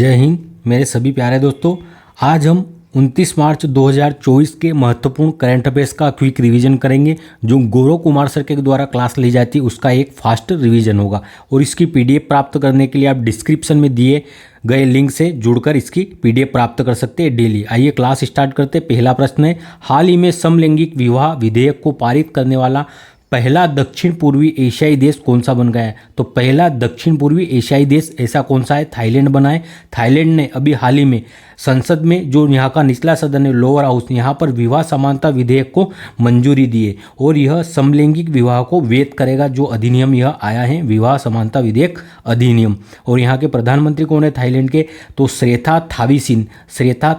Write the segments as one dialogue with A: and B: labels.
A: जय हिंद मेरे सभी प्यारे दोस्तों। आज हम 29 मार्च 2024 के महत्वपूर्ण करंट अफेयर्स का क्विक रिवीजन करेंगे। जो गौरव कुमार सर के द्वारा क्लास ली जाती है उसका एक फास्ट रिवीजन होगा और इसकी पीडीएफ प्राप्त करने के लिए आप डिस्क्रिप्शन में दिए गए लिंक से जुड़कर इसकी पीडीएफ प्राप्त कर सकते हैं डेली। आइए क्लास स्टार्ट करते हैं। पहला प्रश्न है, हाल ही में समलैंगिक विवाह विधेयक को पारित करने वाला पहला दक्षिण पूर्वी एशियाई देश कौन सा बन गया है? तो पहला दक्षिण पूर्वी एशियाई देश ऐसा कौन सा है? थाईलैंड बना है। थाईलैंड ने अभी हाल ही में संसद में, जो यहाँ का निचला सदन है लोअर हाउस, यहाँ पर विवाह समानता विधेयक को मंजूरी दी है और यह समलैंगिक विवाह को वैध करेगा। जो अधिनियम यह आया है विवाह समानता विधेयक अधिनियम। और यहाँ के प्रधानमंत्री कौन है थाईलैंड के? तो श्रेथा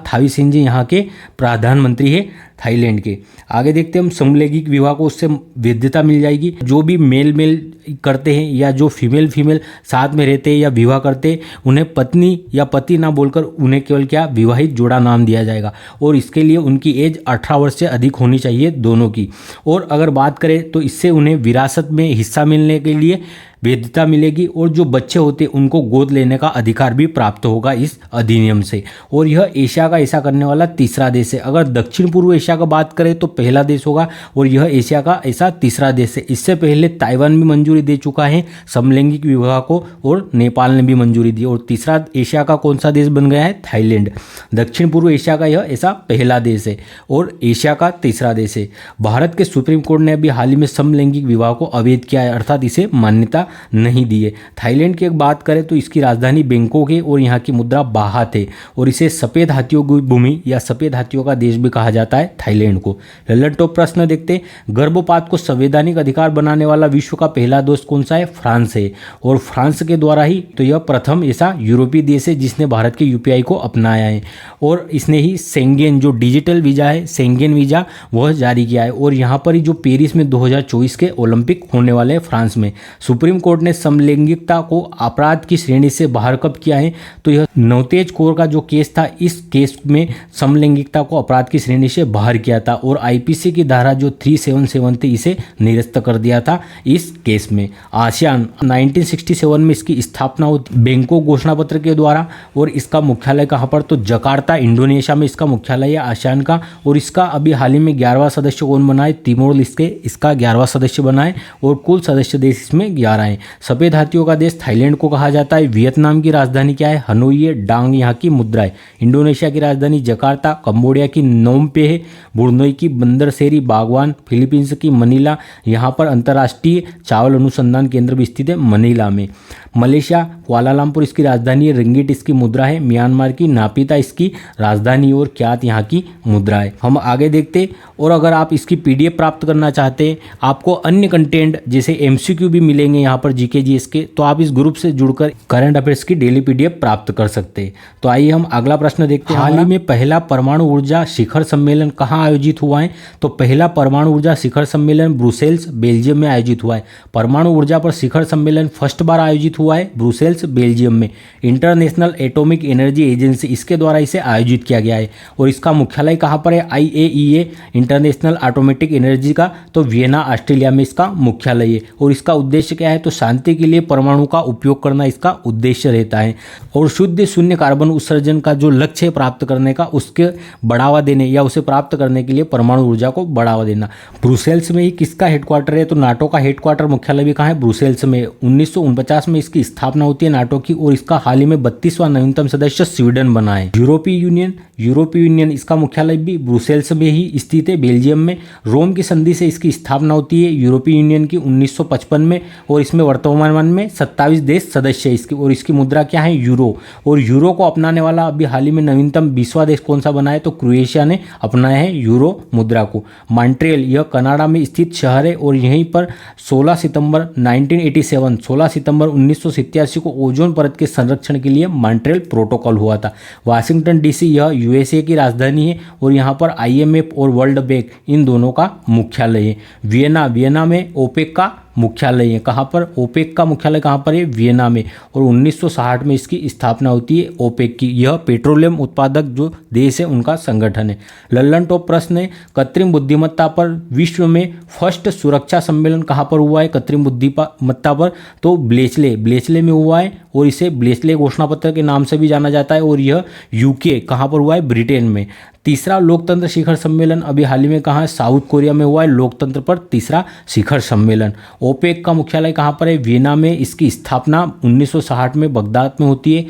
A: थाविसिन जी यहाँ के प्रधानमंत्री है थाईलैंड के। आगे देखते हैं हम, समलैंगिक विवाह को उससे वैधता मिल जाएगी। जो भी मेल करते हैं या जो फीमेल साथ में रहते हैं या विवाह करते हैं, उन्हें पत्नी या पति ना बोलकर उन्हें केवल क्या विवाहित जोड़ा नाम दिया जाएगा और इसके लिए उनकी एज 18 वर्ष से अधिक होनी चाहिए दोनों की। और अगर बात करें तो इससे उन्हें विरासत में हिस्सा मिलने के लिए वैधता मिलेगी और जो बच्चे होते हैं उनको गोद लेने का अधिकार भी प्राप्त होगा इस अधिनियम से। और यह एशिया का ऐसा करने वाला तीसरा देश है। अगर दक्षिण पूर्व एशिया का बात करें तो पहला देश होगा और यह एशिया का ऐसा तीसरा देश है। इससे पहले ताइवान भी मंजूरी दे चुका है समलैंगिक विवाह को और नेपाल ने भी मंजूरी दी। और तीसरा एशिया का कौन सा देश बन गया है? थाईलैंड। दक्षिण पूर्व एशिया का यह ऐसा पहला देश है और एशिया का तीसरा देश है। भारत के सुप्रीम कोर्ट ने अभी हाल ही में समलैंगिक विवाह को अवैध किया है, अर्थात इसे मान्यता नहीं दी है। थाईलैंड की एक बात करें तो इसकी राजधानी बैंकॉक है और यहाँ की मुद्रा बाहत है और इसे सफ़ेद हाथियों की भूमि या सफ़ेद हाथियों का देश भी कहा जाता है थाईलैंड को। ललन टॉप प्रश्न देखते हैं, गर्भपात को संवैधानिक अधिकार बनाने वाला विश्व का पहला देश कौन सा है? फ्रांस है। और फ्रांस के द्वारा ही तो यह प्रथम ऐसा यूरोपीय देश है जिसने भारत के यूपीआई को अपनाया है और इसने ही शेंगेन जो डिजिटल वीज़ा है, शेंगेन वीज़ा, वह जारी किया है। और यहाँ पर ही जो पेरिस में 2024 के ओलंपिक होने वाले हैं फ्रांस में, सुप्रीम कोर्ट ने समलैंगिकता को अपराध की श्रेणी से बाहर कब किया है? तो यह नवतेज कौर का जो केस था, इस केस में समलैंगिकता को अपराध की श्रेणी से बाहर किया था और आईपीसी की धारा जो 377 थी इसे निरस्त कर दिया था इस केस में। आसियान 1967 में इसकी स्थापना हुई बैंकॉक घोषणा पत्र के द्वारा और इसका मुख्यालय कहाँ पर? तो जकार्ता इंडोनेशिया में इसका मुख्यालय है आसियान का। और इसका अभी हाल ही में 11वां सदस्य कौन बना है? तिमोर इसका 11वां सदस्य बना है और कुल सदस्य देश इसमें 11 हैं। सफ़ेद हाथियों का देश थाईलैंड को कहा जाता है। वियतनाम की राजधानी क्या है? हनोई है। डांग यहाँ की मुद्रा है। इंडोनेशिया की राजधानी जकार्ता। कंबोडिया की नोम पे है। बुर्नोई की बंदरसेरी बागवान। फिलीपींस की मनीला, यहाँ पर अंतर्राष्ट्रीय चावल अनुसंधान केंद्र भी स्थित है मनीला में। मलेशिया कुआलालंपुर इसकी राजधानी है। रिंगिट इसकी मुद्रा है। म्यांमार की नापिता इसकी राजधानी और क्यात यहाँ की मुद्रा है। हम आगे देखते। और अगर आप इसकी पीडीएफ प्राप्त करना चाहते हैं, आपको अन्य कंटेंट जैसे एमसीक्यू भी मिलेंगे यहाँ पर जीके जीएस के, तो आप इस ग्रुप से जुड़कर करंट अफेयर्स की डेली पीडीएफ प्राप्त कर सकते हैं। तो आइए हम अगला प्रश्न देखते हैं। हाल ही में पहला परमाणु ऊर्जा शिखर सम्मेलन कहाँ आयोजित हुआ है? तो पहला परमाणु ऊर्जा शिखर सम्मेलन ब्रुसेल्स बेल्जियम में आयोजित हुआ है। परमाणु ऊर्जा पर शिखर सम्मेलन फर्स्ट बार आयोजित हुआ है ब्रुसेल्स बेल्जियम में। इंटरनेशनल एटॉमिक एनर्जी एजेंसी इसके द्वारा इसे आयोजित किया गया है और इसका मुख्यालय कहाँ पर है? IAEA इंटरनेशनल एटॉमिक एनर्जी का तो वियना ऑस्ट्रेलिया में इसका मुख्यालय है। और इसका उद्देश्य क्या है? तो शांति के लिए परमाणु का उपयोग करना इसका उद्देश्य रहता है और शुद्ध शून्य कार्बन उत्सर्जन का जो लक्ष्य है प्राप्त करने का, उसके बढ़ावा देने या उसे प्राप्त करने के लिए परमाणु ऊर्जा को बढ़ावा देना। ब्रुसेल्स में ही किसका हेडक्वार्टर है? तो नाटो का हेडक्वार्टर मुख्यालय भी कहाँ है? ब्रुसेल्स में। 1949 में इसकी स्थापना होती है नाटो की और इसका हाल ही में 32वां नवीनतम सदस्य स्वीडन बना है। यूरोपीय यूनियन इसका मुख्यालय भी ब्रुसेल्स में ही स्थित है बेल्जियम में। रोम की संधि से इसकी स्थापना होती है यूरोपीय यूनियन की 1955 में और इसमें वर्तमान में 27 देश सदस्य है इसकी और इसकी मुद्रा क्या है? यूरो। और यूरो को अपनाने वाला अभी हाल ही में नवीनतम 20वां देश कौन सा बना है? तो क्रोएशिया ने अपनाया है यूरो मुद्रा को। मॉन्ट्रियल यह कनाडा में स्थित शहर है और यहीं पर 16 सितंबर 1987 को ओजोन परत के संरक्षण के लिए मॉन्ट्रियल प्रोटोकॉल हुआ था। वाशिंगटन डीसी यह यूएसए की राजधानी है और यहाँ पर IMF और वर्ल्ड बैंक इन दोनों का मुख्यालय है। वियना में ओपेक का मुख्यालय है। कहाँ पर? ओपेक का मुख्यालय कहाँ पर है? वियना में। और 1960 में इसकी स्थापना होती है ओपेक की। यह पेट्रोलियम उत्पादक जो देश है उनका संगठन है। लल्लन टॉप प्रश्न है, कृत्रिम बुद्धिमत्ता पर विश्व में फर्स्ट सुरक्षा सम्मेलन कहाँ पर हुआ है? कृत्रिम बुद्धिमत्ता पर तो ब्लेचले में हुआ है, और इसे ब्लेचले घोषणा पत्र के नाम से भी जाना जाता है। और यह यूके कहाँ पर हुआ है? ब्रिटेन में। तीसरा लोकतंत्र शिखर सम्मेलन अभी हाल ही में कहाँ है? साउथ कोरिया में हुआ है लोकतंत्र पर तीसरा शिखर सम्मेलन। ओपेक का मुख्यालय कहाँ पर है? वियना में। इसकी स्थापना 1960 में बगदाद में होती है,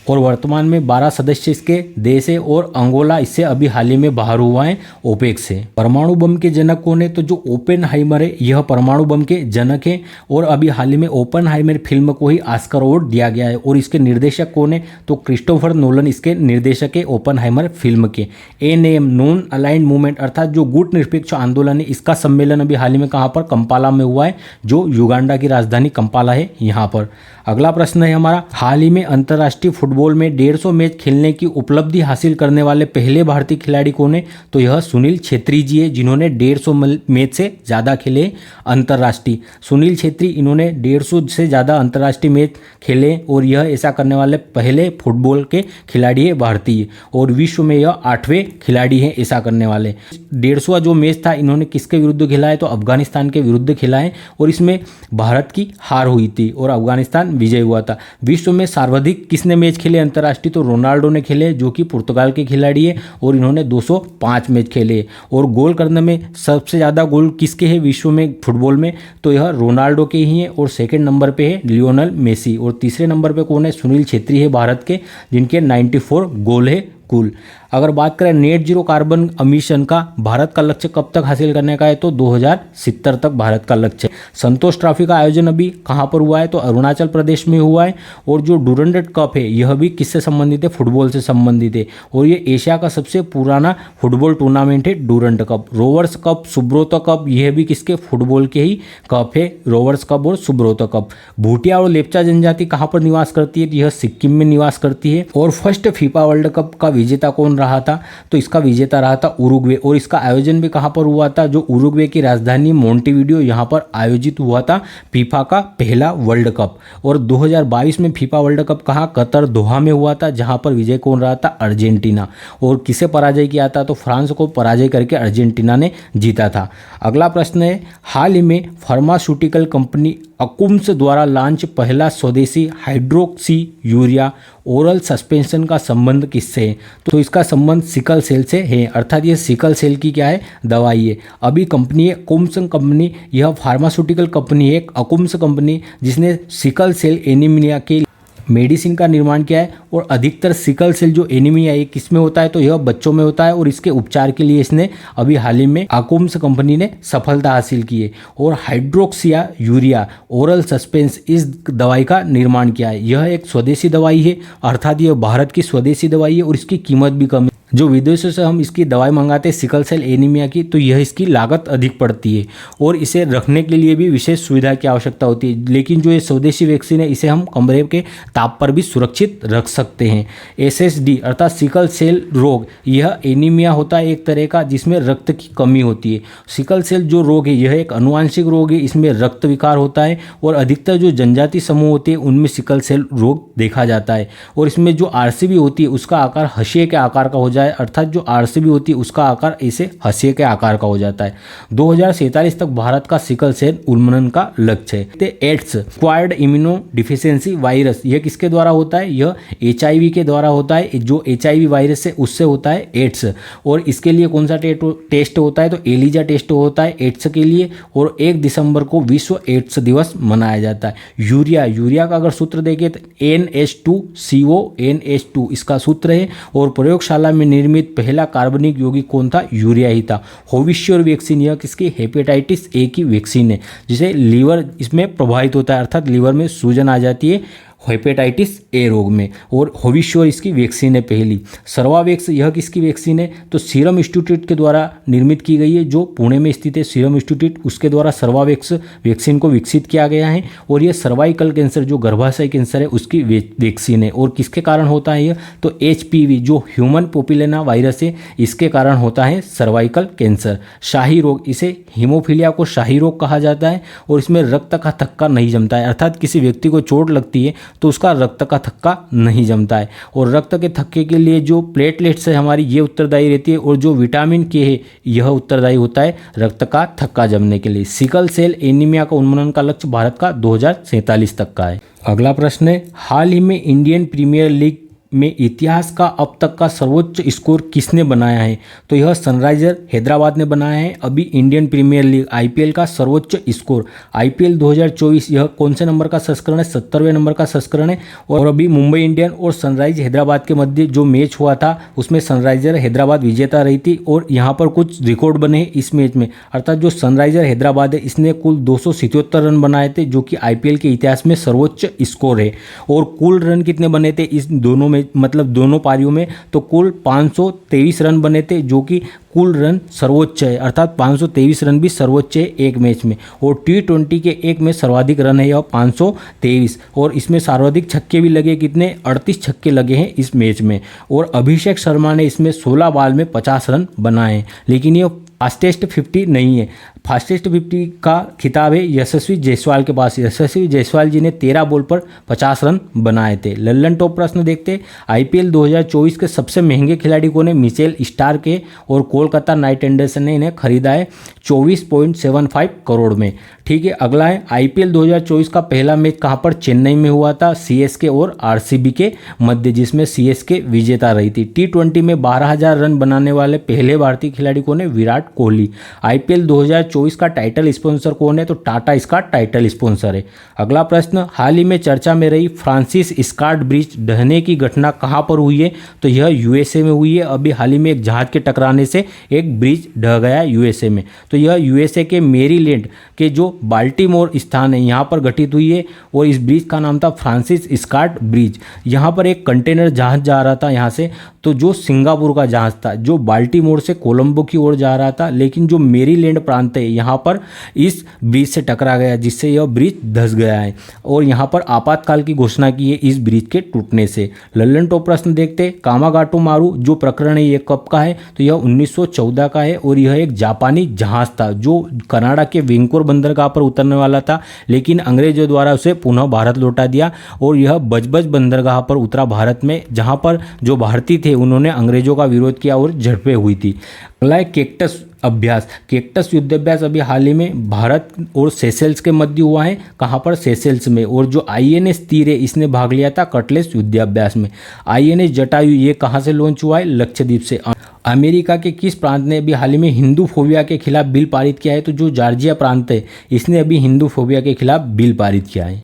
A: और वर्तमान में 12 सदस्य इसके देश है, और अंगोला इससे अभी हाल ही में बाहर हुआ है ओपेक से। परमाणु बम के जनक कौन है? तो जो ओपेनहाइमर है यह परमाणु बम के जनक है, और अभी हाल ही में ओपेनहाइमर फिल्म को ही ऑस्कर अवार्ड दिया गया है। और इसके निर्देशक कौन है? तो क्रिस्टोफर नोलन इसके निर्देशक है ओपेनहाइमर फिल्म के। एनएम नॉन अलाइंड मूवमेंट अर्थात जो गुट निरपेक्ष आंदोलन है, इसका सम्मेलन अभी हाल ही में कहाँ पर? कंपाला में हुआ है, जो युगांडा की राजधानी कंपाला है यहाँ पर। अगला प्रश्न है हमारा, हाल ही में अंतर्राष्ट्रीय फुटबॉल में 150 मैच खेलने की उपलब्धि हासिल करने वाले पहले भारतीय खिलाड़ी कौन है? तो यह सुनील छेत्री जी है, जिन्होंने 150 मैच से ज़्यादा खेले अंतर्राष्ट्रीय। सुनील छेत्री इन्होंने 150 से ज़्यादा अंतर्राष्ट्रीय मैच खेले, और यह ऐसा करने वाले पहले फुटबॉल के खिलाड़ी है भारतीय, और विश्व में यह 8वें खिलाड़ी हैं ऐसा करने वाले। 150वां जो मैच था इन्होंने किसके विरुद्ध खेला है? तो अफगानिस्तान के विरुद्ध खेला है, और इसमें भारत की हार हुई थी और अफगानिस्तान विजय हुआ था। विश्व में सर्वाधिक किसने मैच खेले अंतर्राष्ट्रीय? तो रोनाल्डो ने खेले, जो कि पुर्तगाल के खिलाड़ी है, और इन्होंने 205 मैच खेले। और गोल करने में सबसे ज़्यादा गोल किसके हैं विश्व में फुटबॉल में? तो यह रोनाल्डो के ही हैं, और सेकंड नंबर पे है लियोनेल मेसी, और तीसरे नंबर पे कौन है? सुनील छेत्री है भारत के, जिनके 94 गोल है कुल। अगर बात करें नेट जीरो कार्बन अमिशन का भारत का लक्ष्य कब तक हासिल करने का है? तो 2070 तक भारत का लक्ष्य है। संतोष ट्रॉफी का आयोजन अभी कहाँ पर हुआ है? तो अरुणाचल प्रदेश में हुआ है। और जो डूरंड कप है यह भी किससे संबंधित है? फुटबॉल से संबंधित है, और ये एशिया का सबसे पुराना फुटबॉल टूर्नामेंट है Durand cup. Rovers cup, Subroto cup, यह भी किसके? फुटबॉल के ही कप है, रोवर्स कप और सुब्रोतो कप। भूटिया और लेप्चा जनजाति कहाँ पर निवास करती है? यह सिक्किम में निवास करती है। और फर्स्ट फीफा वर्ल्ड कप का विजेता कौन रहा था? तो इसका विजेता रहा था उरुग्वे, और इसका आयोजन भी कहां पर हुआ था? जो उरुग्वे की राजधानी मोंटेविडियो यहां पर आयोजित हुआ था फीफा का पहला वर्ल्ड कप। और 2022 में फीफा वर्ल्ड कप कहां? कतर दोहा में हुआ था, जहां पर विजय कौन रहा था? अर्जेंटीना। और किसे पराजय किया था? तो फ्रांस को पराजय करके अर्जेंटीना ने जीता था। अगला प्रश्न है, हाल ही में फार्मास्यूटिकल कंपनी अकुम्स द्वारा लॉन्च पहला स्वदेशी हाइड्रोक्सी यूरिया ओरल सस्पेंशन का संबंध किससे है? तो इसका संबंध सिकल सेल से है, अर्थात ये सिकल सेल की क्या है? दवाई है। अभी कंपनी है अकुम्स कंपनी, यह फार्मास्यूटिकल कंपनी है अकुम्स कंपनी, जिसने सिकल सेल एनीमिया के मेडिसिन का निर्माण किया है। और अधिकतर सिकल सेल जो एनीमिया है किस में होता है? तो यह बच्चों में होता है, और इसके उपचार के लिए इसने अभी हाल ही में अकुम्स कंपनी ने सफलता हासिल की है। और हाइड्रोक्सिया यूरिया ओरल सस्पेंस इस दवाई का निर्माण किया है। यह एक स्वदेशी दवाई है, अर्थात यह भारत की स्वदेशी दवाई है, और इसकी कीमत भी कम है। जो विदेशों से हम इसकी दवाई मंगाते हैं सिकल सेल एनीमिया की, तो यह इसकी लागत अधिक पड़ती है, और इसे रखने के लिए भी विशेष सुविधा की आवश्यकता होती है। लेकिन जो ये स्वदेशी वैक्सीन है इसे हम कमरे के ताप पर भी सुरक्षित रख सकते हैं। SSD अर्थात सिकल सेल रोग, यह एनीमिया होता है एक तरह का, जिसमें रक्त की कमी होती है। सिकल सेल जो रोग है यह एक अनुवांशिक रोग है, इसमें रक्त विकार होता है, और अधिकतर जो जनजाति समूह होते हैं उनमें सिकल सेल रोग देखा जाता है। और इसमें जो RCB होती है उसका आकार हंसिए के आकार का हो जाए, अर्थात जो RCB होती है उसका आकार ऐसे हंसिए के आकार का हो जाता है। 2047 तक भारत का सिकल सेल उन्मूलन का लक्ष्य है। Ads acquired immuno deficiency virus, यह किसके द्वारा होता है? यह HIV के द्वारा होता है। जो HIV वायरस है उससे होता है एड्स, और इसके लिए कौन सा टेस्ट होता है? तो एलिजा टेस्ट होता है एड्स के लिए, और 1 दिसंबर को विश्व एड्स दिवस मनाया जाता है। यूरिया का अगर सूत्र देखें तो NH2CO NH2 इसका सूत्र है, और प्रयोगशाला में निर्मित पहला कार्बनिक यौगिक कौन था? यूरिया ही था। होविश्योर वैक्सीन, यह किसकी? हेपेटाइटिस A की वैक्सीन है, जिसे लीवर इसमें प्रभावित होता है, अर्थात लीवर में सूजन आ जाती है हेपेटाइटिस ए रोग में। और होविश्योर इसकी वैक्सीन है पहली। सर्वावेक्स यह किसकी वैक्सीन है, तो सीरम इंस्टीट्यूट के द्वारा निर्मित की गई है, जो पुणे में स्थित है सीरम इंस्टीट्यूट, उसके द्वारा सर्वावेक्स वैक्सीन को विकसित किया गया है। और यह सर्वाइकल कैंसर जो गर्भाशय कैंसर है उसकी वैक्सीन है। और किसके कारण होता है यह, तो HPV जो ह्यूमन पोपिलेना वायरस है इसके कारण होता है सर्वाइकल कैंसर। शाही रोग, इसे हीमोफीलिया को शाही रोग कहा जाता है। और इसमें रक्त का थक्का नहीं जमता है, अर्थात किसी व्यक्ति को चोट लगती है तो उसका रक्त का थक्का नहीं जमता है। और रक्त के थक्के के लिए जो प्लेटलेट्स है हमारी ये उत्तरदायी रहती है, और जो विटामिन के है यह उत्तरदायी होता है रक्त का थक्का जमने के लिए। सिकल सेल एनीमिया का उन्मूलन का लक्ष्य भारत का 2047 तक का है। अगला प्रश्न है, हाल ही में इंडियन प्रीमियर लीग में इतिहास का अब तक का सर्वोच्च स्कोर किसने बनाया है, तो यह सनराइजर हैदराबाद ने बनाया है। अभी इंडियन प्रीमियर लीग IPL का सर्वोच्च स्कोर IPL 2024 यह कौन से नंबर का संस्करण है, 70वें नंबर का संस्करण है। और अभी मुंबई इंडियन और सनराइज हैदराबाद के मध्य जो मैच हुआ था उसमें सनराइजर हैदराबाद विजेता रही थी। और यहाँ पर कुछ रिकॉर्ड बने हैं इस मैच में, अर्थात जो सनराइजर हैदराबाद है इसने कुल 277 रन बनाए थे, जो कि IPL के इतिहास में सर्वोच्च स्कोर है। और कुल रन कितने बने थे इस दोनों में, मतलब दोनों पारियों में, तो कुल 523 रन बने थे, जो कि कुल रन सर्वोच्च है, अर्थात 523 रन भी सर्वोच्च है एक मैच में। और T20 के एक में सर्वाधिक रन है यह 523। और इसमें सर्वाधिक छक्के भी लगे, कितने 38 छक्के लगे हैं इस मैच में। और अभिषेक शर्मा ने इसमें 16 बॉल में 50 रन बनाए हैं। लेकिन ये फास्टेस्ट 50 नहीं है, फास्टेस्ट 50 का खिताब है यशस्वी जायसवाल के पास। यशस्वी जायसवाल जी ने 13 बॉल पर 50 रन बनाए थे। लल्लन टॉप प्रश्न देखते, IPL 2024 के सबसे महंगे खिलाड़ी कौन है, मिचेल स्टार्क के। और कोलकाता नाइट राइडर्स ने इन्हें खरीदा है 24.75 करोड़ में। ठीक है, अगला है IPL 2024 का पहला मैच कहाँ पर, चेन्नई में हुआ था CSK और RCB के मध्य, जिसमें CSK विजेता रही थी। T20 में 12,000 रन बनाने वाले पहले भारतीय खिलाड़ी कौन है, विराट कोहली। IPL 2024 का टाइटल स्पॉन्सर कौन है, तो टाटा इसका टाइटल स्पॉन्सर है। अगला प्रश्न, हाल ही में चर्चा में रही फ्रांसिस स्कॉट ब्रिज ढहने की घटना कहाँ पर हुई है, तो यह USA में हुई है। अभी हाल ही में एक जहाज के टकराने से एक ब्रिज ढह गया USA में। तो यह USA के मेरीलैंड के जो बाल्टीमोर स्थान है यहाँ पर घटित हुई है। और इस ब्रिज का नाम था फ्रांसिस स्कॉट ब्रिज। यहाँ पर एक कंटेनर जहाज जा रहा था यहाँ से, तो जो सिंगापुर का जहाज था, जो बाल्टीमोर से कोलंबो की ओर जा रहा था, लेकिन जो मेरीलैंड प्रांत है यहाँ पर इस ब्रिज से टकरा गया, जिससे यह ब्रिज धंस गया है। और यहाँ पर आपातकाल की घोषणा की है इस ब्रिज के टूटने से। लल्लन टॉप प्रश्न देखते, कामागाटो मारू जो प्रकरण है ये कब का है, तो यह 1914 का है। और यह एक जापानी जहाज था जो कनाडा के वैंकूवर बंदरगाह पर उतरने वाला था, लेकिन अंग्रेजों द्वारा उसे पुनः भारत लौटा दिया। और यह बजबज बंदरगाह पर उतरा भारत में, जहाँ पर जो भारतीय थे उन्होंने अंग्रेजों का विरोध किया और झड़पें हुई थी। अगला है कैक्टस अभ्यास। कैक्टस युद्धाभ्यास अभी हाल ही में भारत और सेशेल्स के मध्य हुआ है, कहाँ पर, सेशेल्स में। और जो INS तीर है इसने भाग लिया था कटलेस युद्धाभ्यास में। INS जटायु ये कहाँ से लॉन्च हुआ है, लक्षद्वीप से। अमेरिका के किस प्रांत ने अभी हाल ही में हिंदू फोबिया के खिलाफ बिल पारित किया है, तो जो जॉर्जिया प्रांत है इसने अभी हिंदू फोबिया के खिलाफ बिल पारित किया है।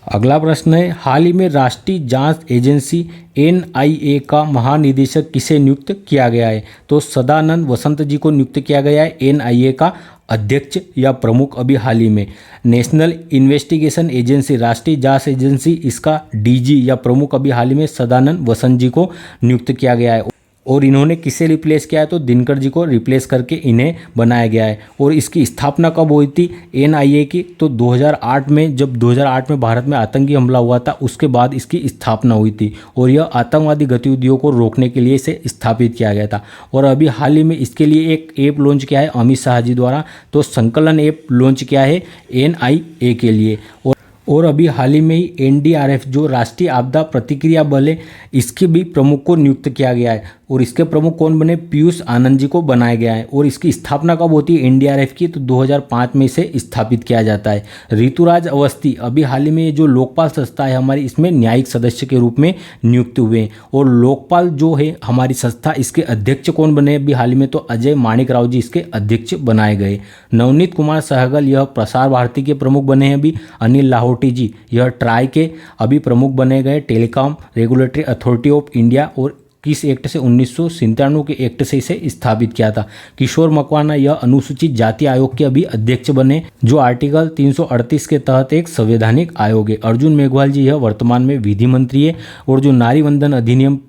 A: अगला प्रश्न है, हाल ही में राष्ट्रीय जांच एजेंसी NIA का महानिदेशक किसे नियुक्त किया गया है, तो सदानंद वसंत जी को नियुक्त किया गया है NIA का अध्यक्ष या प्रमुख। अभी हाल ही में नेशनल इन्वेस्टिगेशन एजेंसी, राष्ट्रीय जांच एजेंसी, इसका DG या प्रमुख अभी हाल ही में सदानंद वसंत जी को नियुक्त किया गया है। और इन्होंने किसे रिप्लेस किया है, तो दिनकर जी को रिप्लेस करके इन्हें बनाया गया है। और इसकी स्थापना कब हुई थी NIA की, तो 2008 में, जब 2008 में भारत में आतंकी हमला हुआ था उसके बाद इसकी स्थापना हुई थी। और यह आतंकवादी गतिविधियों को रोकने के लिए इसे स्थापित किया गया था। और अभी हाल ही में इसके लिए एक ऐप लॉन्च किया है अमित शाह जी द्वारा, तो संकलन ऐप लॉन्च किया है NIA के लिए। और अभी हाल ही में ही NDRF जो राष्ट्रीय आपदा प्रतिक्रिया बल है इसके भी प्रमुख को नियुक्त किया गया है। और इसके प्रमुख कौन बने, पीयूष आनंद जी को बनाया गया है। और इसकी स्थापना कब होती है NDRF की, तो 2005 में इसे स्थापित किया जाता है। ऋतुराज अवस्थी अभी हाल ही में जो लोकपाल संस्था है हमारी, इसमें न्यायिक सदस्य के रूप में नियुक्त हुए हैं। और लोकपाल जो है हमारी संस्था, इसके अध्यक्ष कौन बने अभी हाल ही में, तो अजय माणिक राव जी इसके अध्यक्ष बनाए गए। नवनीत कुमार सहगल यह प्रसार भारती के प्रमुख बने हैं अभी। अनिल लाहोटी जी यह ट्राई के अभी प्रमुख बने गए, telecom regulatory authority of India. और किस एक्ट से? 1997 के एक्ट से इसे स्थापित किया था। किशोर मकवाना यह अनुसूचित जाति आयोग के अभी अध्यक्ष बने, जो आर्टिकल 338 के तहत एक संवैधानिक आयोग है। अर्जुन मेघवाल जी यह वर्तमान में विधि मंत्री है, और जो नारी वंदन अधिनियम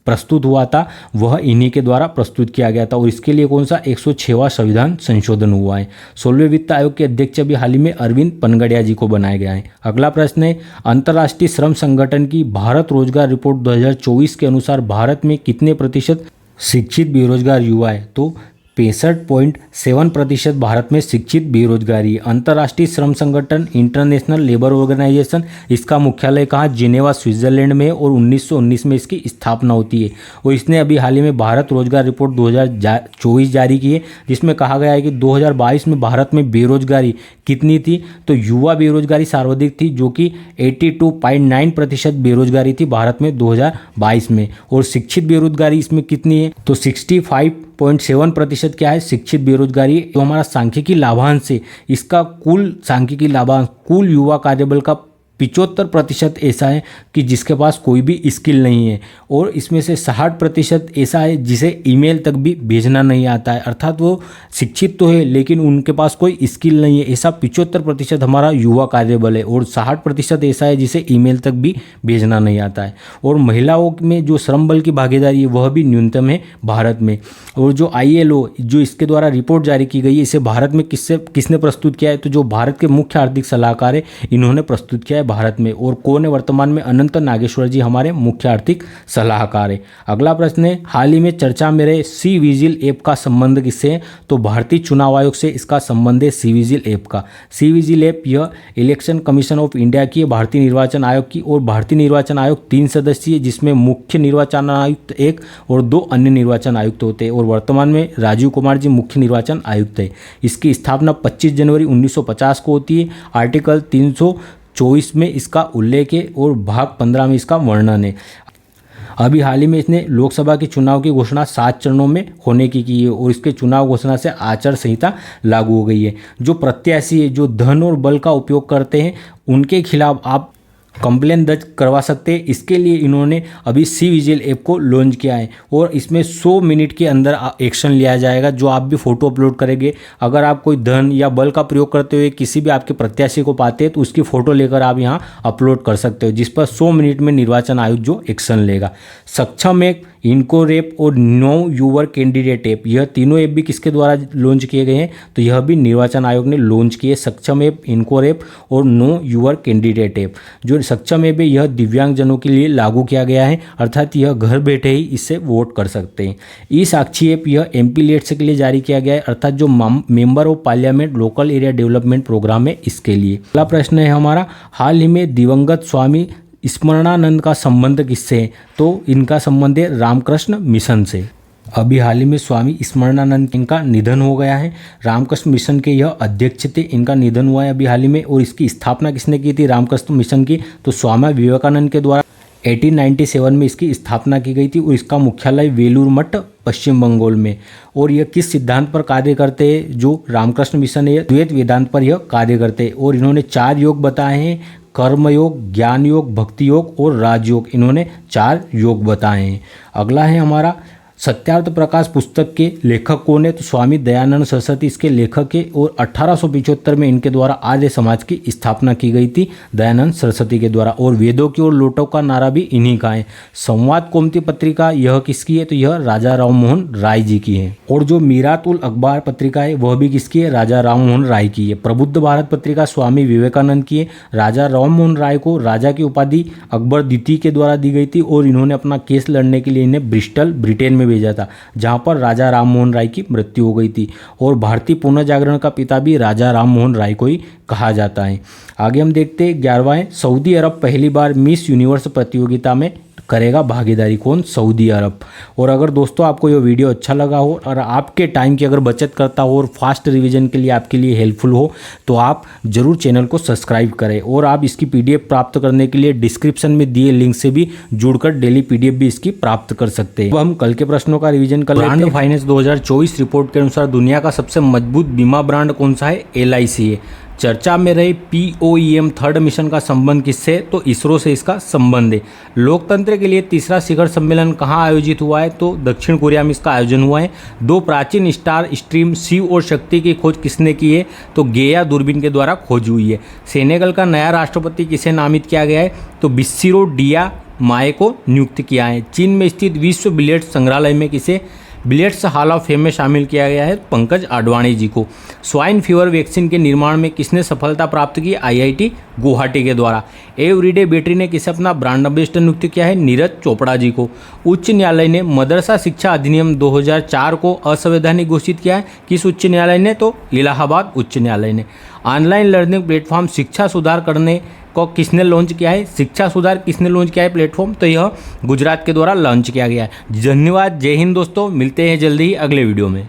A: प्रस्तुत हुआ था वह इन्हीं के द्वारा प्रस्तुत किया गया था, और इसके लिए कौन सा 106वां संविधान संशोधन हुआ है। 16वें वित्त आयोग के अध्यक्ष अभी हाल ही में अरविंद पनगड़िया जी को बनाया गया है। अगला प्रश्न है, अंतर्राष्ट्रीय श्रम संगठन की भारत रोजगार रिपोर्ट 2024 के अनुसार भारत में कितने प्रतिशत शिक्षित बेरोजगार युवा है? तो 65.7% भारत में शिक्षित बेरोजगारी है। अंतर्राष्ट्रीय श्रम संगठन इंटरनेशनल लेबर ऑर्गेनाइजेशन, इसका मुख्यालय कहाँ? जिनेवा स्विट्जरलैंड में, और 1919 में इसकी स्थापना होती है। और इसने अभी हाल ही में भारत रोजगार रिपोर्ट 2024 जारी की है, जिसमें कहा गया है कि 2022 में भारत में बेरोजगारी कितनी थी? तो युवा बेरोजगारी सर्वाधिक थी, जो कि 82.9% बेरोजगारी थी भारत में 2022 में। और शिक्षित बेरोजगारी इसमें कितनी है? तो 65.7% क्या है शिक्षित बेरोजगारी। जो हमारा सांख्यिकी लाभांश है, इसका कुल सांख्यिकी लाभांश कुल युवा कार्यबल का 75% ऐसा है कि जिसके पास कोई भी स्किल नहीं है, और इसमें से 60% ऐसा है जिसे ईमेल तक भी भेजना नहीं आता है, अर्थात वो शिक्षित तो है लेकिन उनके पास कोई स्किल नहीं है। ऐसा 75% हमारा युवा कार्यबल है, और 60% ऐसा है जिसे ईमेल तक भी भेजना नहीं आता है। और महिलाओं में जो श्रम बल की भागीदारी है वह भी न्यूनतम है भारत में। और जो ILO जो इसके द्वारा रिपोर्ट जारी की गई है, इसे भारत में किसने प्रस्तुत किया है? तो जो भारत के मुख्य आर्थिक सलाहकार है, इन्होंने प्रस्तुत किया है भारत में। और कौन है वर्तमान में? अनंत नागेश्वर जी हमारे मुख्य आर्थिक सलाहकार है। अगला प्रश्न है, हाल ही में चर्चा में रहे सी विजिल ऐप का संबंध किससे है? तो भारतीय चुनाव आयोग से इसका संबंध है सी विजिल ऐप का। सी विजिल ऐप यह इलेक्शन कमीशन ऑफ इंडिया की, भारतीय निर्वाचन आयोग की, और भारतीय निर्वाचन आयोग 3 सदस्यीय, जिसमें मुख्य निर्वाचन आयुक्त 1 और 2 अन्य निर्वाचन आयुक्त होते हैं। और वर्तमान में राजीव कुमार जी मुख्य निर्वाचन आयुक्त है। इसकी स्थापना 25 जनवरी 1950 को होती है। आर्टिकल 324 में इसका उल्लेख है, और भाग 15 में इसका वर्णन है। अभी हाल ही में इसने लोकसभा के चुनाव की घोषणा 7 चरणों में होने की है, और इसके चुनाव घोषणा से आचार संहिता लागू हो गई है। जो प्रत्याशी है जो धन और बल का उपयोग करते हैं, उनके खिलाफ आप कंप्लेन दर्ज करवा सकते हैं। इसके लिए इन्होंने अभी सी विजिल ऐप को लॉन्च किया है, और इसमें 100 मिनट के अंदर एक्शन लिया जाएगा। जो आप भी फोटो अपलोड करेंगे, अगर आप कोई धन या बल का प्रयोग करते हुए किसी भी आपके प्रत्याशी को पाते हैं, तो उसकी फ़ोटो लेकर आप यहाँ अपलोड कर सकते हो, जिस पर 100 मिनट में निर्वाचन आयोग जो एक्शन लेगा। सक्षम ऐप, इनको रेप और नो यूवर कैंडिडेट ऐप, यह तीनों ऐप भी किसके द्वारा लॉन्च किए गए हैं? तो यह भी निर्वाचन आयोग ने लॉन्च किए। सक्षम ऐप, इनको रेप और नो यूवर कैंडिडेट ऐप। जो सक्षम ऐप है यह दिव्यांगजनों के लिए लागू किया गया है, अर्थात यह घर बैठे ही इससे वोट कर सकते हैं। ई साक्षी ऐप यह MP लेट्स के लिए जारी किया गया है, अर्थात जो member of parliament local area development programme है इसके लिए। अगला प्रश्न है हमारा, हाल ही में दिवंगत स्वामी स्मरणानंद का संबंध किससे है? तो इनका संबंध है रामकृष्ण मिशन से। अभी हाल ही में स्वामी स्मरणानंद इनका निधन हो गया है। रामकृष्ण मिशन के यह अध्यक्ष थे, इनका निधन हुआ है अभी हाल ही में। और इसकी स्थापना किसने की थी रामकृष्ण मिशन की? तो स्वामी विवेकानंद के द्वारा 1897 में इसकी स्थापना की गई थी, और इसका मुख्यालय वेलूर मठ पश्चिम बंगाल में। और यह किस सिद्धांत पर कार्य करते हैं? जो रामकृष्ण मिशन है द्वैत वेदांत पर यह कार्य करते हैं, और इन्होंने 4 योग बताए हैं, कर्म योग, ज्ञान योग, भक्ति योग और राजयोग। इन्होंने 4 योग बताए हैं। अगला है हमारा, सत्यार्थ प्रकाश पुस्तक के लेखक कौन है? तो स्वामी दयानंद सरस्वती इसके लेखक है, और 1875 में इनके द्वारा आर्य समाज की स्थापना की गई थी दयानंद सरस्वती के द्वारा। और वेदों की ओर लौटो का नारा भी इन्हीं का है। संवाद कौमुदी पत्रिका यह किसकी है? तो यह राजा राममोहन राय जी की है। और जो मीरात उल अखबार पत्रिका है वह भी किसकी है? राजा राममोहन राय की है। प्रबुद्ध भारत पत्रिका स्वामी विवेकानंद की है। राजा राममोहन राय को राजा की उपाधि अकबर द्वितीय के द्वारा दी गई थी, और इन्होंने अपना केस लड़ने के लिए इन्हें ब्रिस्टल ब्रिटेन में भेजा था, जहां पर राजा राममोहन राय की मृत्यु हो गई थी। और भारतीय पुनर्जागरण का पिता भी राजा राममोहन राय को ही कहा जाता है। आगे हम देखते हैं 11वां, सऊदी अरब पहली बार मिस यूनिवर्स प्रतियोगिता में करेगा भागीदारी। कौन? सऊदी अरब। और अगर दोस्तों आपको ये वीडियो अच्छा लगा हो और आपके टाइम की अगर बचत करता हो और फास्ट रिवीजन के लिए आपके लिए हेल्पफुल हो, तो आप जरूर चैनल को सब्सक्राइब करें। और आप इसकी PDF प्राप्त करने के लिए डिस्क्रिप्शन में दिए लिंक से भी जुड़कर डेली PDF भी इसकी प्राप्त कर सकते हैं। अब हम कल के प्रश्नों का रिवीजन कर लेते हैं। ब्रांड फाइनेंस 2024 रिपोर्ट के अनुसार दुनिया का सबसे मजबूत बीमा ब्रांड कौन सा है? LIC है। चर्चा में रहे POEM थर्ड मिशन का संबंध किससे, तो इसरो से इसका संबंध है। लोकतंत्र के लिए तीसरा शिखर सम्मेलन कहाँ आयोजित हुआ है, तो दक्षिण कोरिया में इसका आयोजन हुआ है। दो प्राचीन स्टार स्ट्रीम शिव और शक्ति की खोज किसने की है, तो गेया दूरबीन के द्वारा खोज हुई है। सेनेगल का नया राष्ट्रपति किसे नामित किया गया है, तो बिस्सिरो डिया माए को नियुक्त किया है। चीन में स्थित विश्व बिलियर्ड्स संग्रहालय में किसे बिलियर्ड्स हॉल ऑफ फेम में शामिल किया गया है, पंकज आडवाणी जी को। स्वाइन फीवर वैक्सीन के निर्माण में किसने सफलता प्राप्त की, IIT गुवाहाटी के द्वारा। एवरीडे बैटरी ने किसे अपना ब्रांड एम्बेसडर नियुक्त किया है, नीरज चोपड़ा जी को। उच्च न्यायालय ने मदरसा शिक्षा अधिनियम 2004 को असंवैधानिक घोषित किया है, किस उच्च न्यायालय ने, तो इलाहाबाद उच्च न्यायालय ने। ऑनलाइन लर्निंग प्लेटफॉर्म शिक्षा सुधार करने को किसने लॉन्च किया है, शिक्षा सुधार किसने लॉन्च किया है प्लेटफॉर्म, तो यह गुजरात के द्वारा लॉन्च किया गया है। धन्यवाद, जय हिंद दोस्तों, मिलते हैं जल्दी ही अगले वीडियो में।